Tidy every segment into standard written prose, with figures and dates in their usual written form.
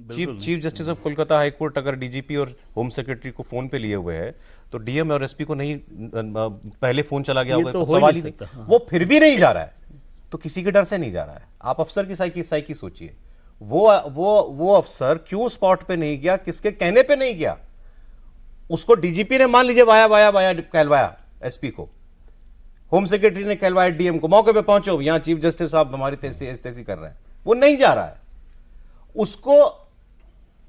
Chief justice of Kolkata high court अगर DGP और home secretary को फोन पे लिए हुए है तो डीएम और एसपी को नहीं पहले फोन चला गया होगा, तो तो हो ही सवाल ही नहीं नहीं। सकता। वो फिर भी नहीं जा रहा है तो किसी के डर से नहीं जा रहा है। आप अफसर की साइकी सोचिए, वो अफसर क्यों स्पॉट पे नहीं गया, किसके कहने पे नहीं गया। उसको डीजीपी ने मान लीजिए वाया कहलवाया एसपी को, होम सेक्रेटरी ने कहलवाया डीएम को, मौके पे पहुंचो यहां चीफ जस्टिस साहब हमारी तैसी कर रहे हैं, वो नहीं जा रहा है। उसको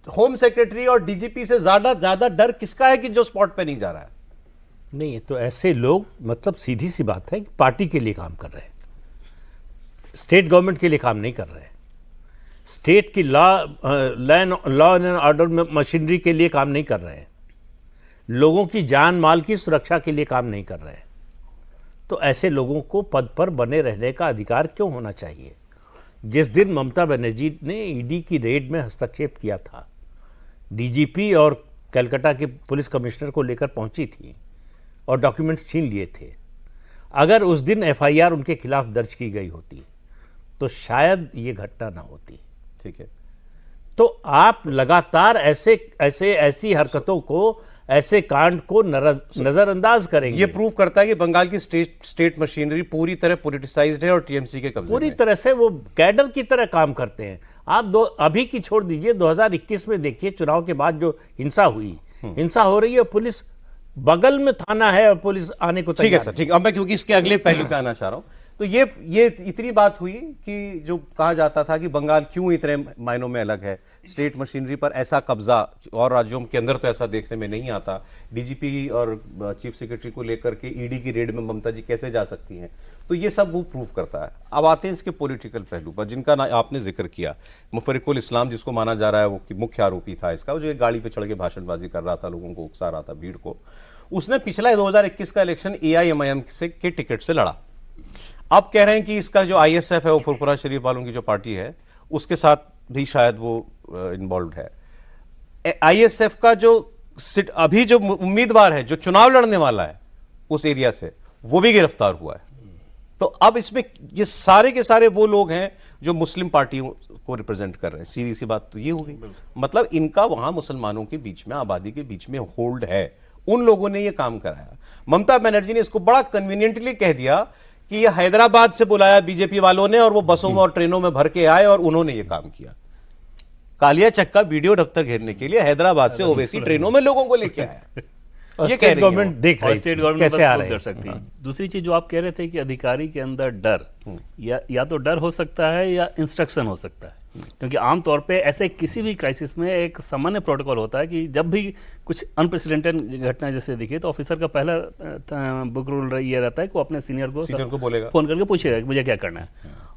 होम सेक्रेटरी और डीजीपी से ज्यादा डर किसका है कि जो स्पॉट पे नहीं जा रहा है। नहीं, तो ऐसे लोग, मतलब सीधी सी बात है कि पार्टी के लिए काम कर रहे हैं, स्टेट गवर्नमेंट के लिए काम नहीं कर रहे हैं, स्टेट की लॉ एंड ऑर्डर मशीनरी के लिए काम नहीं कर रहे हैं, लोगों की जान माल की सुरक्षा के लिए काम नहीं कर रहे हैं। तो ऐसे लोगों को पद पर बने रहने का अधिकार क्यों होना चाहिए? जिस दिन ममता बनर्जी ने ईडी की रेड में हस्तक्षेप किया था, डीजीपी और कलकत्ता के पुलिस कमिश्नर को लेकर पहुंची थी और डॉक्यूमेंट्स छीन लिए थे, अगर उस दिन एफआईआर उनके खिलाफ दर्ज की गई होती तो शायद ये घटना ना होती। ठीक है, तो आप लगातार ऐसी हरकतों को, ऐसे कांड को नजरअंदाज करेंगे। ये प्रूव करता है कि बंगाल की स्टेट मशीनरी पूरी तरह पॉलिटिसाइज्ड है और टीएमसी के कब्जे पूरी में। तरह से वो कैडर की तरह काम करते हैं। आप अभी की छोड़ दीजिए, 2021 में देखिए चुनाव के बाद जो हिंसा हुई, हिंसा हो रही है, पुलिस बगल में थाना है और पुलिस आने को ठीक है सर, ठीक है। अब मैं क्योंकि इसके अगले पहलू पे आना चाह रहा हूं, तो ये इतनी बात हुई कि जो कहा जाता था कि बंगाल क्यों इतने मायनों में अलग है, स्टेट मशीनरी पर ऐसा कब्जा और राज्यों के अंदर तो ऐसा देखने में नहीं आता, डीजीपी और चीफ सेक्रेटरी को लेकर के ईडी की रेड में ममता जी कैसे जा सकती हैं, तो ये सब वो प्रूव करता है। अब आते हैं इसके पॉलिटिकल पहलू पर, जिनका आपने जिक्र किया, मुफरिकुल इस्लाम जिसको माना जा रहा है वो मुख्य आरोपी था इसका, वो जो गाड़ी पे चढ़ के भाषणबाजी कर रहा था, लोगों को उकसा रहा था, भीड़ को। उसने पिछला 2021 का इलेक्शन एआईएमआईएम के टिकट से लड़ा। अब कह रहे हैं कि इसका जो आईएसएफ है, वो फुरफुरा शरीफ वालों की जो पार्टी है, उसके साथ भी शायद वो इन्वॉल्व है। आईएसएफ का जो अभी जो उम्मीदवार है, जो चुनाव लड़ने वाला है उस एरिया से, वो भी गिरफ्तार हुआ है। तो अब इसमें ये सारे के सारे वो लोग हैं जो मुस्लिम पार्टियों को रिप्रेजेंट कर रहे हैं। सीधी सी बात तो ये हो गई, मतलब इनका वहां मुसलमानों के बीच में, आबादी के बीच में होल्ड है। उन लोगों ने ये काम कराया। ममता बनर्जी ने इसको बड़ा कन्वीनियंटली कह दिया कि ये हैदराबाद से बुलाया बीजेपी वालों ने और वो बसों में और ट्रेनों में भर के आए और उन्होंने ये काम किया। कालिया चक का वीडियो दफ्तर घेरने के लिए हैदराबाद से ओवैसी ट्रेनों में लोगों को लेके आया। ये कह रही गवर्नमेंट देख रही स्टेट थी गवर्नमेंट कैसे आ बस रहे कर सकती है। दूसरी चीज जो आप कह रहे थे कि अधिकारी के अंदर डर, या तो डर हो सकता है या इंस्ट्रक्शन हो सकता है, क्योंकि आमतौर पे ऐसे किसी भी क्राइसिस में एक सामान्य प्रोटोकॉल होता है कि जब भी कुछ अनप्रेसिडेंटेड घटना जैसे दिखे तो ऑफिसर का पहला बुक रूल ये रहता है कि वो अपने सीनियर को बोलेगा, फोन करके पूछेगा कि मुझे क्या करना है,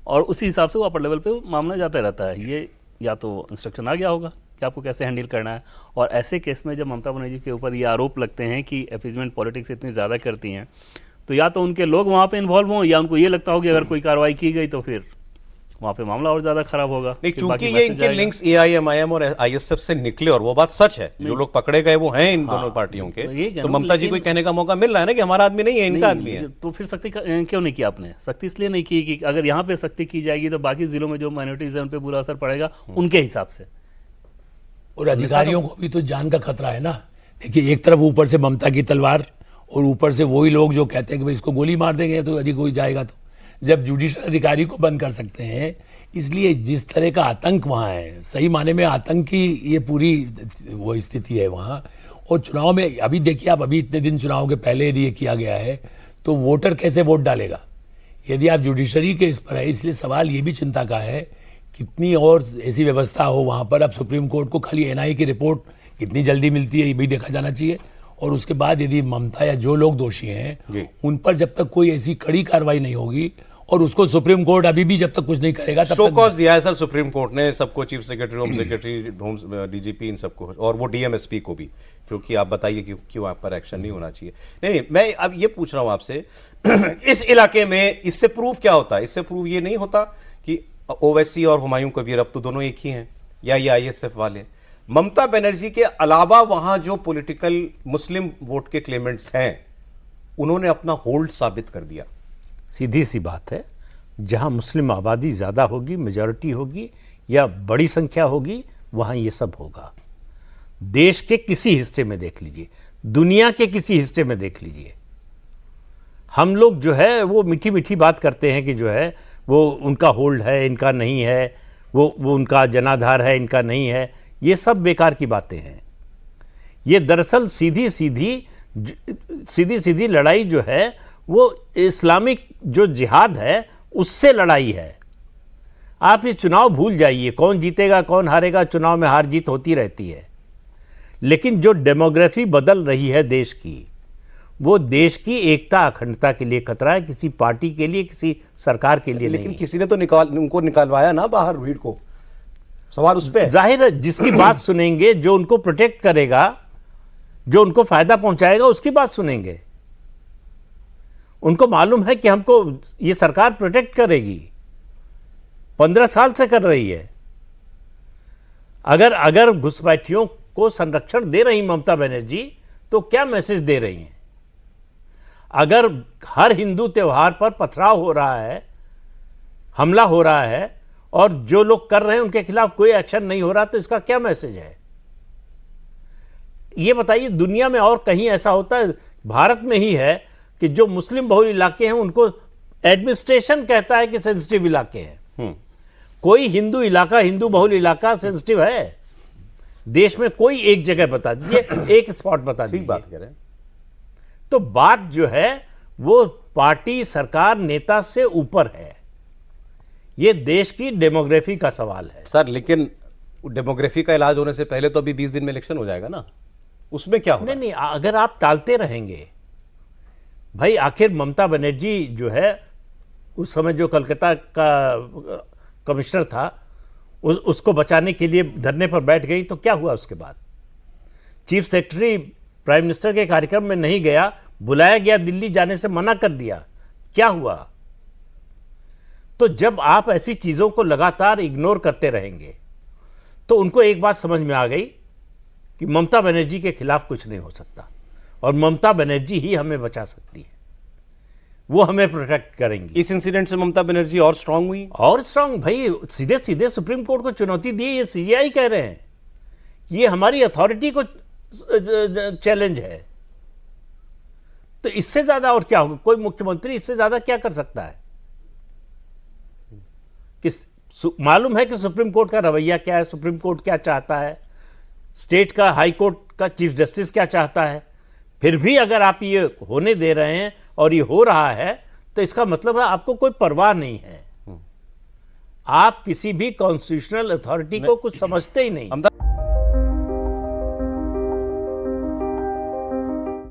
और उसी हिसाब से वो अपर लेवल पे मामला जाता रहता है। ये या तो इंस्ट्रक्शन आ गया होगा कि आपको कैसे हैंडल करना है। और ऐसे केस में जब ममता बनर्जी के ऊपर ये आरोप लगते हैं कि अपीजमेंट पॉलिटिक्स इतनी ज़्यादा करती हैं, तो या तो उनके लोग वहाँ पे इन्वॉल्व हों, या उनको ये लगता हो कि अगर कोई कार्रवाई की गई तो फिर वहाँ पे मामला और ज़्यादा खराब होगा। नहीं, चूंकि ये इनके लिंक्स एआईएमआईएम और आईएसएफ से निकले और वो बात सच है, जो लोग पकड़े गए वो हैं इन दोनों पार्टियों के, तो ममता जी को कहने का मौका मिल रहा है ना कि हमारा आदमी नहीं है, इनका आदमी है। तो फिर सख्ती क्यों नहीं किया आपने? सख्ती इसलिए नहीं की कि अगर यहाँ पे सख्ती की जाएगी तो बाकी जिलों में जो माइनॉरिटीज है उन पर बुरा असर पड़ेगा उनके हिसाब से। और अधिकारियों को भी तो जान का खतरा है ना। देखिए, एक तरफ ऊपर से ममता की तलवार और ऊपर से वही लोग जो कहते हैं कि भाई इसको गोली मार देंगे तो यदि कोई जाएगा तो, जब जुडिशल अधिकारी को बंद कर सकते हैं। इसलिए जिस तरह का आतंक वहाँ है, सही माने में आतंक की ये पूरी वो स्थिति है वहाँ। और चुनाव में अभी देखिए आप, अभी इतने दिन चुनाव के पहले यदि ये किया गया है तो वोटर कैसे वोट डालेगा यदि आप जुडिशरी के इस पर है। इसलिए सवाल ये भी चिंता का है कितनी और ऐसी व्यवस्था हो वहाँ पर। अब सुप्रीम कोर्ट को खाली एनआईए की रिपोर्ट कितनी जल्दी मिलती है ये भी देखा जाना चाहिए। और उसके बाद यदि ममता या जो लोग दोषी हैं उन पर जब तक कोई ऐसी कड़ी कार्रवाई नहीं होगी, और उसको सुप्रीम कोर्ट अभी भी जब तक कुछ नहीं करेगा तब शो तक कॉज दिया है सर सुप्रीम कोर्ट ने सबको, chief secretary, home secretary, DGP, इन सबको, और वो डीएमएसपी को भी, क्योंकि आप बताइए कि क्यों आप पर एक्शन नहीं होना चाहिए। नहीं, मैं अब ये पूछ रहा हूं आपसे इस इलाके में इससे प्रूव क्या होता है? इससे प्रूव ये नहीं होता कि ओवैसी और हुमायूं कबीर अब तो दोनों एक ही हैं, या ये आईएसएफ वाले। ममता बनर्जी के अलावा वहां जो पॉलिटिकल मुस्लिम वोट के क्लेमेंट्स हैं उन्होंने अपना होल्ड साबित कर दिया। सीधी सी बात है, जहां मुस्लिम आबादी ज़्यादा होगी, मेजॉरिटी होगी या बड़ी संख्या होगी, वहां ये सब होगा। देश के किसी हिस्से में देख लीजिए, दुनिया के किसी हिस्से में देख लीजिए, हम लोग जो है वो मीठी मीठी बात करते हैं कि जो है वो उनका होल्ड है, इनका नहीं है, वो उनका जनाधार है, इनका नहीं है। ये सब बेकार की बातें हैं। ये दरअसल सीधी सीधी लड़ाई जो है वो इस्लामिक जो जिहाद है उससे लड़ाई है। आप ये चुनाव भूल जाइए, कौन जीतेगा कौन हारेगा, चुनाव में हार जीत होती रहती है, लेकिन जो डेमोग्राफी बदल रही है देश की, वो देश की एकता अखंडता के लिए खतरा है, किसी पार्टी के लिए, किसी सरकार के लिए लेकिन नहीं। किसी ने तो उनको निकालवाया ना बाहर, भीड़ को। सवाल उस पे जाहिर है जिसकी बात सुनेंगे, जो उनको प्रोटेक्ट करेगा, जो उनको फायदा पहुंचाएगा, उसकी बात सुनेंगे। उनको मालूम है कि हमको ये सरकार प्रोटेक्ट करेगी, 15 साल से कर रही है। अगर घुसपैठियों को संरक्षण दे रही ममता बनर्जी, तो क्या मैसेज दे रही हैं? अगर हर हिंदू त्योहार पर पथराव हो रहा है, हमला हो रहा है, और जो लोग कर रहे हैं उनके खिलाफ कोई एक्शन नहीं हो रहा, तो इसका क्या मैसेज है? ये बताइए, दुनिया में और कहीं ऐसा होता है? भारत में ही है कि जो मुस्लिम बहुल इलाके हैं उनको एडमिनिस्ट्रेशन कहता है कि सेंसिटिव इलाके हैं। कोई हिंदू इलाका, हिंदू बहुल इलाका सेंसिटिव है देश में? कोई एक जगह बता दीजिए, एक स्पॉट बता दीजिए। ठीक बात कह रहे हैं। तो बात जो है वो पार्टी, सरकार, नेता से ऊपर है। ये देश की डेमोग्राफी का सवाल है। सर, लेकिन डेमोग्राफी का इलाज होने से पहले तो अभी 20 दिन में इलेक्शन हो जाएगा ना, उसमें क्या होगा? नहीं, अगर आप टालते रहेंगे भाई, आखिर ममता बनर्जी जो है उस समय जो कलकत्ता का कमिश्नर था, उसको बचाने के लिए धरने पर बैठ गई, तो क्या हुआ उसके बाद? चीफ सेक्रेटरी प्राइम मिनिस्टर के कार्यक्रम में नहीं गया, बुलाया गया, दिल्ली जाने से मना कर दिया, क्या हुआ? तो जब आप ऐसी चीजों को लगातार इग्नोर करते रहेंगे, तो उनको एक बात समझ में आ गई कि ममता बनर्जी के खिलाफ कुछ नहीं हो सकता, और ममता बनर्जी ही हमें बचा सकती है, वो हमें प्रोटेक्ट करेंगी। इस इंसिडेंट से ममता बनर्जी और स्ट्रांग हुई। और स्ट्रांग भाई, सीधे सीधे सुप्रीम कोर्ट को चुनौती दी। ये सीजीआई कह रहे हैं, ये हमारी अथॉरिटी को चैलेंज है। तो इससे ज्यादा और क्या होगा? कोई मुख्यमंत्री इससे ज्यादा क्या कर सकता है? मालूम है कि सुप्रीम कोर्ट का रवैया क्या है, सुप्रीम कोर्ट क्या चाहता है, स्टेट का, हाई कोर्ट का चीफ जस्टिस क्या चाहता है। फिर भी अगर आप ये होने दे रहे हैं और ये हो रहा है, तो इसका मतलब है आपको कोई परवाह नहीं है। आप किसी भी कॉन्स्टिट्यूशनल अथॉरिटी को कुछ समझते ही नहीं।